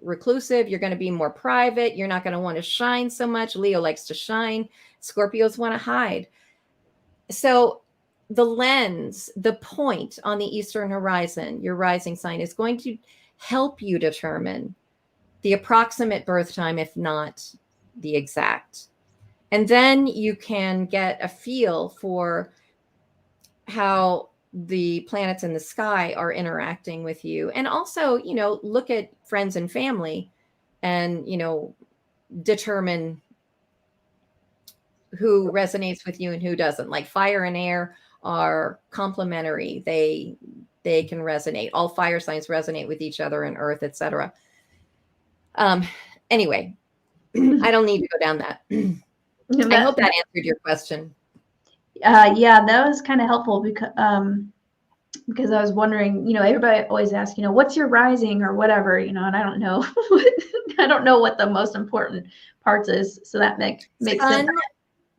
reclusive. You're going to be more private. You're not going to want to shine so much. Leo likes to shine. Scorpios want to hide. So the lens, the point on the eastern horizon, your rising sign, is going to help you determine the approximate birth time, if not the exact. And then you can get a feel for how the planets in the sky are interacting with you. And also, look at friends and family and, determine who resonates with you and who doesn't. Like fire and air are complementary. They can resonate. All fire signs resonate with each other, and earth, etc. Anyway, I don't need to go down that. I hope that answered your question. Yeah, that was kind of helpful because I was wondering, everybody always asks, what's your rising or whatever, and I don't know. I don't know what the most important parts is. So that makes sense.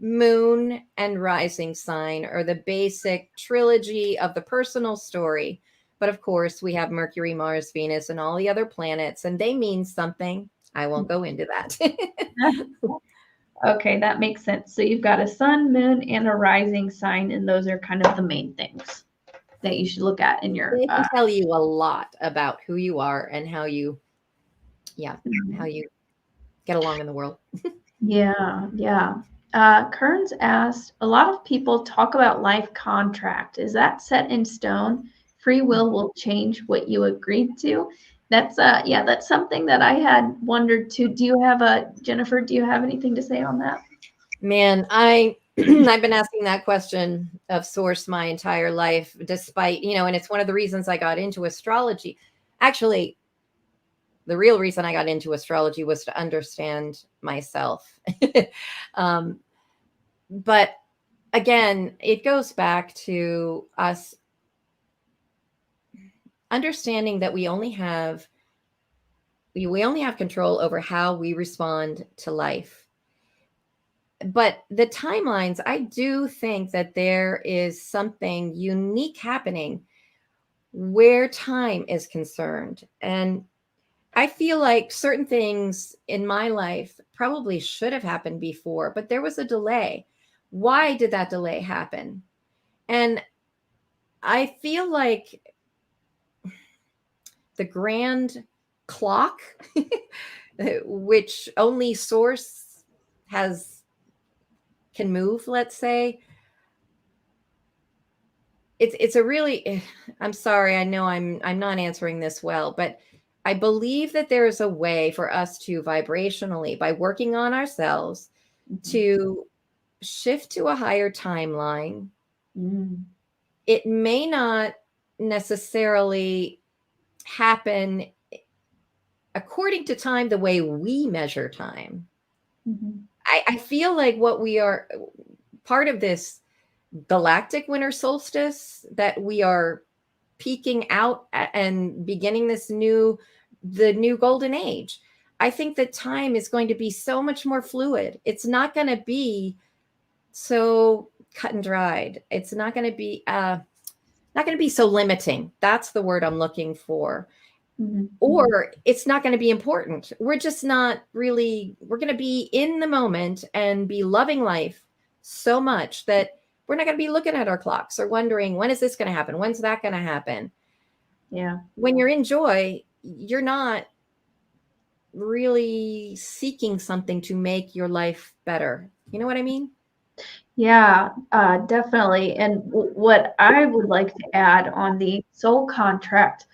Moon, and rising sign are the basic trilogy of the personal story. But of course, we have Mercury, Mars, Venus, and all the other planets, and they mean something. I won't go into that. Okay, that makes sense. So you've got a sun, moon, and a rising sign, and those are kind of the main things that you should look at in your. They can tell you a lot about who you are and how you get along in the world. Yeah. Kearns asked, a lot of people talk about life contract. Is that set in stone? Free will change what you agreed to? That's that's something that I had wondered too. Jennifer, do you have anything to say on that? Man, I've been asking that question of source my entire life, despite, and it's one of the reasons I got into astrology. Actually, the real reason I got into astrology was to understand myself. But again, it goes back to us understanding that we only have control over how we respond to life. But the timelines, I do think that there is something unique happening where time is concerned. And I feel like certain things in my life probably should have happened before, but there was a delay. Why did that delay happen? And I feel like the grand clock, which only source can move, let's say, it's a really, I'm sorry, I know I'm not answering this well, but I believe that there is a way for us to vibrationally, by working on ourselves, to shift to a higher timeline. It may not necessarily happen according to time the way we measure time. I feel like what we are part of this galactic winter solstice, that we are peaking out and beginning the new golden age. I think that time is going to be so much more fluid. It's not going to be so cut and dried. It's not going to be so limiting. That's the word I'm looking for. Or it's not going to be important. We're just not really, we're going to be in the moment and be loving life so much that we're not going to be looking at our clocks or wondering, when is this going to happen? When's that going to happen? Yeah. When you're in joy, you're not really seeking something to make your life better. You know what I mean? Yeah, definitely. And what I would like to add on the soul contract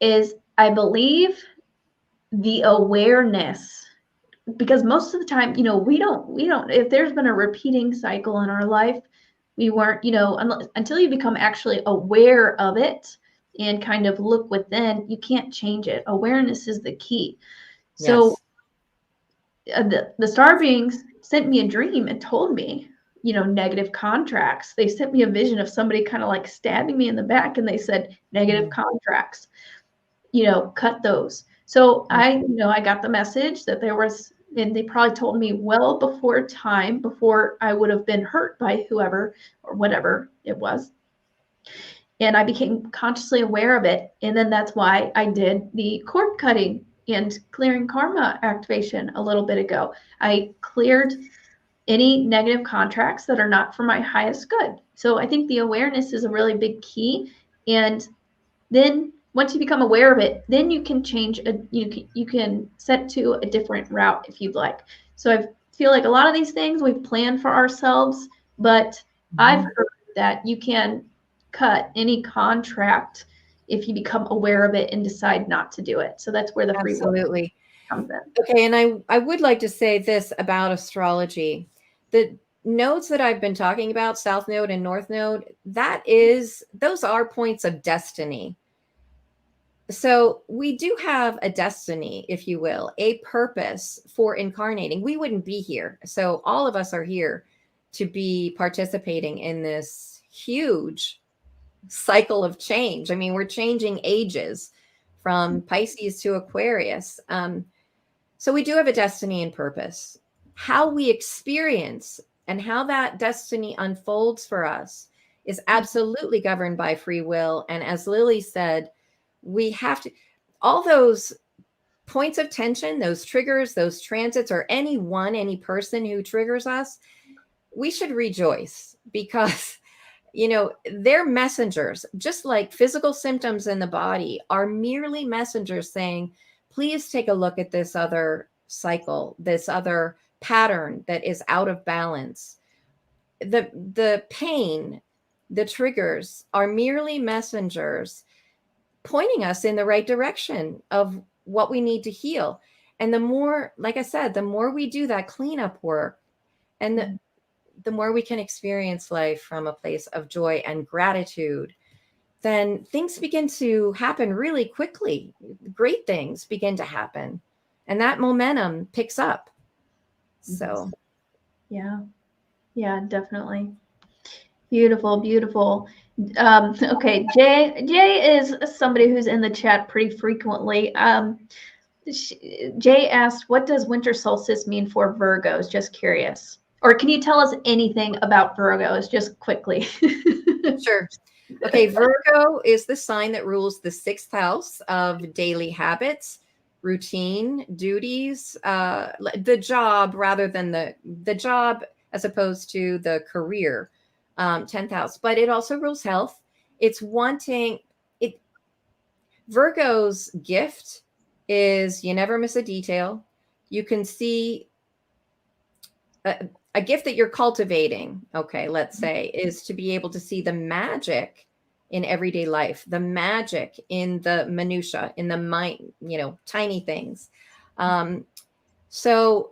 is, I believe, the awareness, because most of the time, we don't, if there's been a repeating cycle in our life, we weren't, until you become actually aware of it and kind of look within, you can't change it. Awareness is the key. So the star beings sent me a dream and told me, negative contracts. They sent me a vision of somebody kind of like stabbing me in the back, and they said, negative contracts, cut those. So I got the message that there was, and they probably told me well before time, before I would have been hurt by whoever or whatever it was. And I became consciously aware of it. And then that's why I did the cord cutting and clearing karma activation a little bit ago. I cleared any negative contracts that are not for my highest good. So I think the awareness is a really big key. And then once you become aware of it, then you can change, you can set to a different route if you'd like. So I feel like a lot of these things we've planned for ourselves, but I've heard that you can cut any contract if you become aware of it and decide not to do it. So that's where the free will comes in. Okay, and I would like to say this about astrology. The nodes that I've been talking about, South Node and North Node, those are points of destiny. So we do have a destiny, if you will, a purpose for incarnating. We wouldn't be here. So all of us are here to be participating in this huge cycle of change. I mean, we're changing ages from Pisces to Aquarius. So we do have a destiny and purpose. How we experience and how that destiny unfolds for us is absolutely governed by free will. And as Lily said, we have to, all those points of tension, those triggers, those transits, or any person who triggers us, we should rejoice, because they're messengers. Just like physical symptoms in the body are merely messengers saying, please take a look at this other cycle, this other pattern that is out of balance. The pain, the triggers are merely messengers pointing us in the right direction of what we need to heal. And the more, like I said, the more we do that cleanup work, and the more we can experience life from a place of joy and gratitude. then things begin to happen really quickly. Great things begin to happen, and that momentum picks up. So, yeah, definitely. Beautiful, beautiful. Okay, Jay is somebody who's in the chat pretty frequently. Jay asked, what does winter solstice mean for Virgos? Just curious. Or can you tell us anything about Virgos, just quickly? Sure. Okay, Virgo is the sign that rules the 6th house of daily habits, routine, duties, the job rather than the job as opposed to the career, 10th house. But it also rules health. It's wanting it. Virgo's gift is you never miss a detail. You can see a gift that you're cultivating, okay, let's say, is to be able to see the magic in everyday life, the magic in the minutia, in the mind, tiny things. So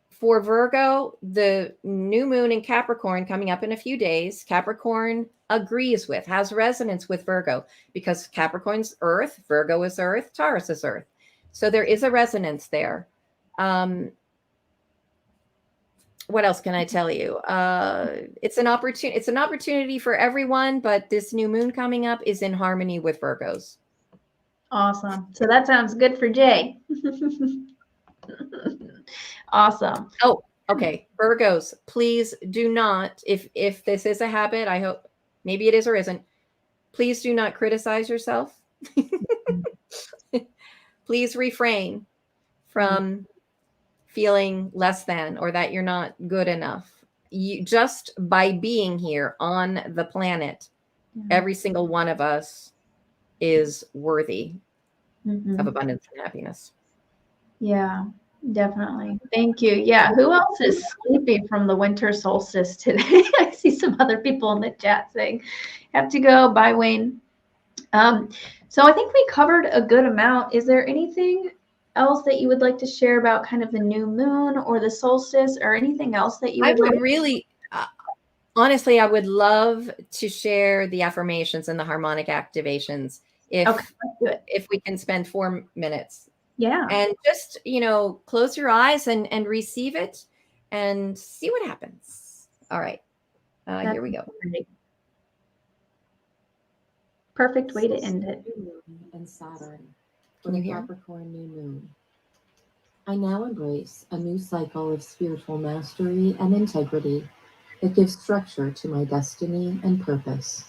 for Virgo, the new moon in Capricorn coming up in a few days, Capricorn agrees with, has resonance with Virgo, because Capricorn's earth, Virgo is earth, Taurus is earth. So there is a resonance there. What else can I tell you? It's an opportunity. It's an opportunity for everyone, but this new moon coming up is in harmony with Virgos. Awesome. So that sounds good for Jay. Awesome. Oh, okay. Virgos, please do not, if this is a habit, I hope maybe it is or isn't, please do not criticize yourself. Please refrain from feeling less than or that you're not good enough. You just by being here on the planet, every single one of us is worthy of abundance and happiness. Yeah, definitely. Thank you. Yeah, who else is sleeping from the winter solstice today? I see some other people in the chat saying, have to go. Bye, Wayne. So I think we covered a good amount. Is there anything else that you would like to share about kind of the new moon or the solstice or anything else that you would like? Really, honestly, I would love to share the affirmations and the harmonic activations if we can spend 4 minutes. Yeah. And just, close your eyes and receive it and see what happens. All right. Here we go. Perfect way to end it. And Saturn for the Capricorn new moon. I now embrace a new cycle of spiritual mastery and integrity that gives structure to my destiny and purpose.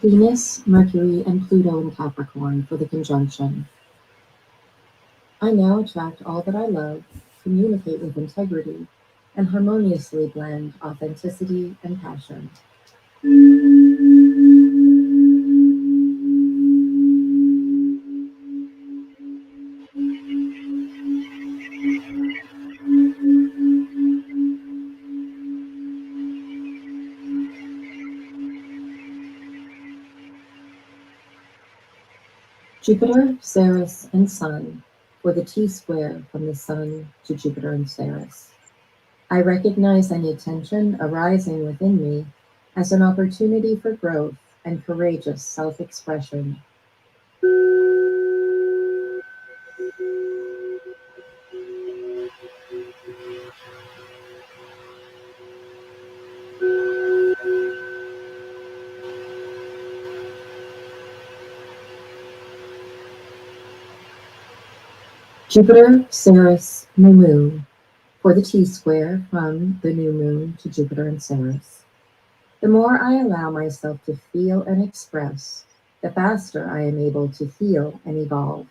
Venus, Mercury, and Pluto in Capricorn for the conjunction. I now attract all that I love, communicate with integrity, and harmoniously blend authenticity and passion. Jupiter, Ceres, and Sun for the T-square from the Sun to Jupiter and Ceres. I recognize any tension arising within me as an opportunity for growth and courageous self-expression. Jupiter, Ceres, new moon for the T-square from the new moon to Jupiter and Ceres. The more I allow myself to feel and express, the faster I am able to heal and evolve.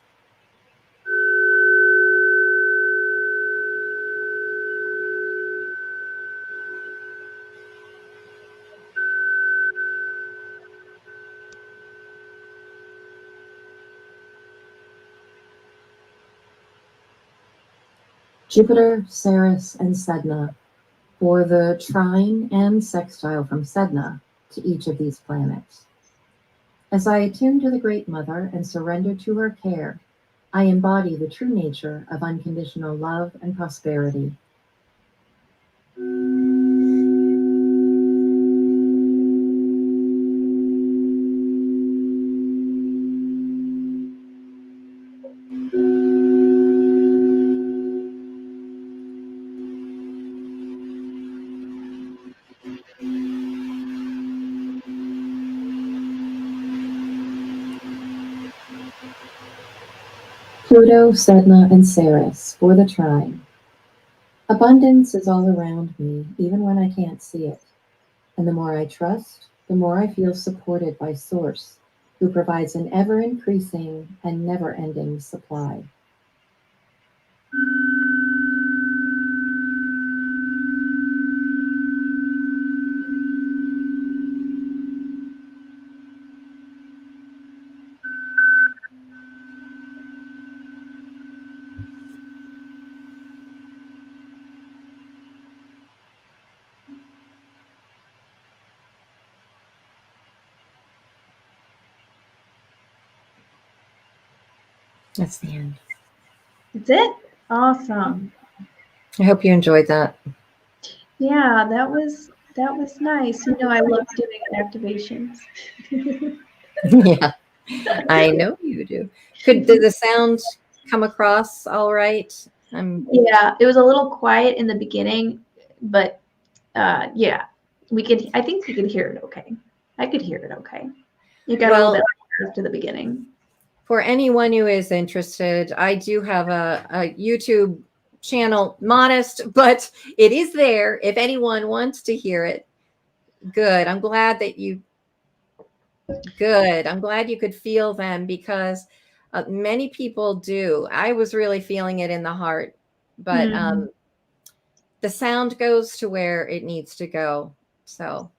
Jupiter, Ceres, and Sedna or the trine and sextile from Sedna to each of these planets. As I attune to the Great Mother and surrender to her care, I embody the true nature of unconditional love and prosperity. Pluto, Sedna, and Ceres for the trine. Abundance is all around me, even when I can't see it. And the more I trust, the more I feel supported by Source, who provides an ever-increasing and never-ending supply. That's the end. That's it. Awesome. I hope you enjoyed that. Yeah, that was nice. You know, I love doing activations. Yeah, I know you do. Did the sound come across all right? Yeah, it was a little quiet in the beginning, but yeah, I think we could hear it okay. I could hear it okay. It got a little bit louder after the beginning. For anyone who is interested, I do have a YouTube channel, modest, but it is there. If anyone wants to hear it, good. I'm glad you could feel them, because many people do. I was really feeling it in the heart, but the sound goes to where it needs to go. So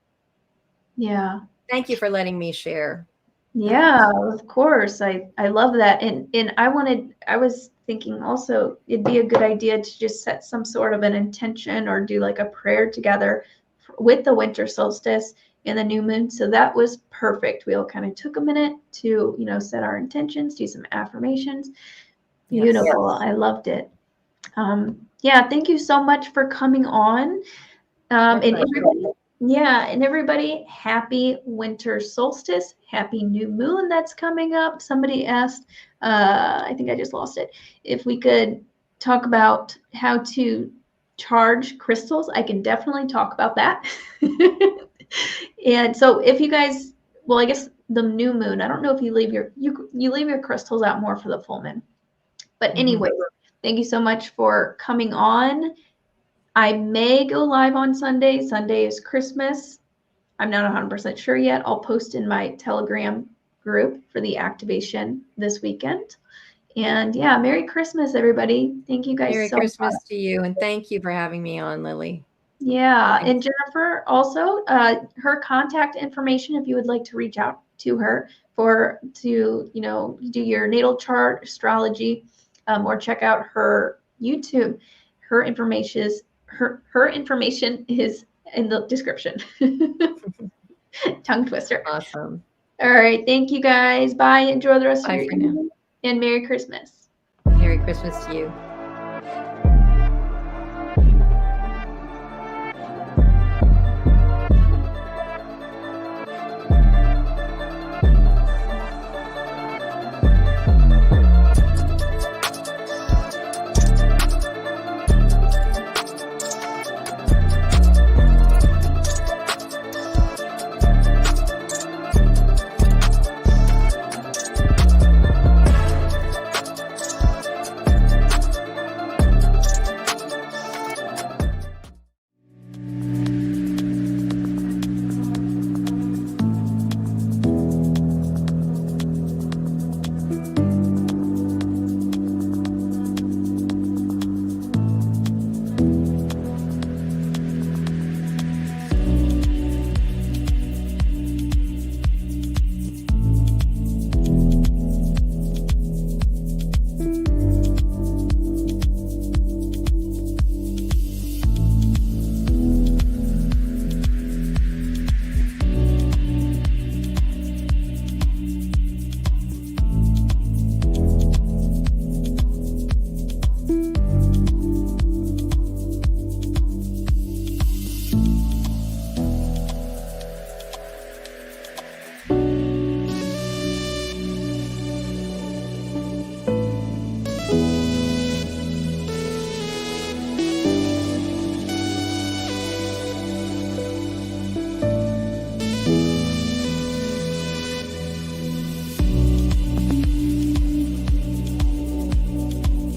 yeah. Thank you for letting me share. Yeah, of course. I love that. And I was thinking also it'd be a good idea to just set some sort of an intention or do like a prayer together with the winter solstice and the new moon. So that was perfect. We all kind of took a minute to, set our intentions, do some affirmations. Beautiful. Yes. I loved it. Yeah, thank you so much for coming on. And everybody, happy winter solstice, happy new moon that's coming up. Somebody asked, I think I just lost it, if we could talk about how to charge crystals. I can definitely talk about that. And so if you guys, well, I guess the new moon, I don't know if you leave your crystals out more for the full moon. But anyway, thank you so much for coming on. I may go live on Sunday. Sunday is Christmas. I'm not 100% sure yet. I'll post in my Telegram group for the activation this weekend. And yeah, Merry Christmas, everybody. Thank you guys so much. Merry Christmas to you. And thank you for having me on, Lily. Yeah. And Jennifer, also her contact information, if you would like to reach out to her to do your natal chart, astrology, or check out her YouTube. Her information is in the description. Tongue twister. Awesome. All right. Thank you guys. Bye. Enjoy the rest of your evening. And Merry Christmas. Merry Christmas to you.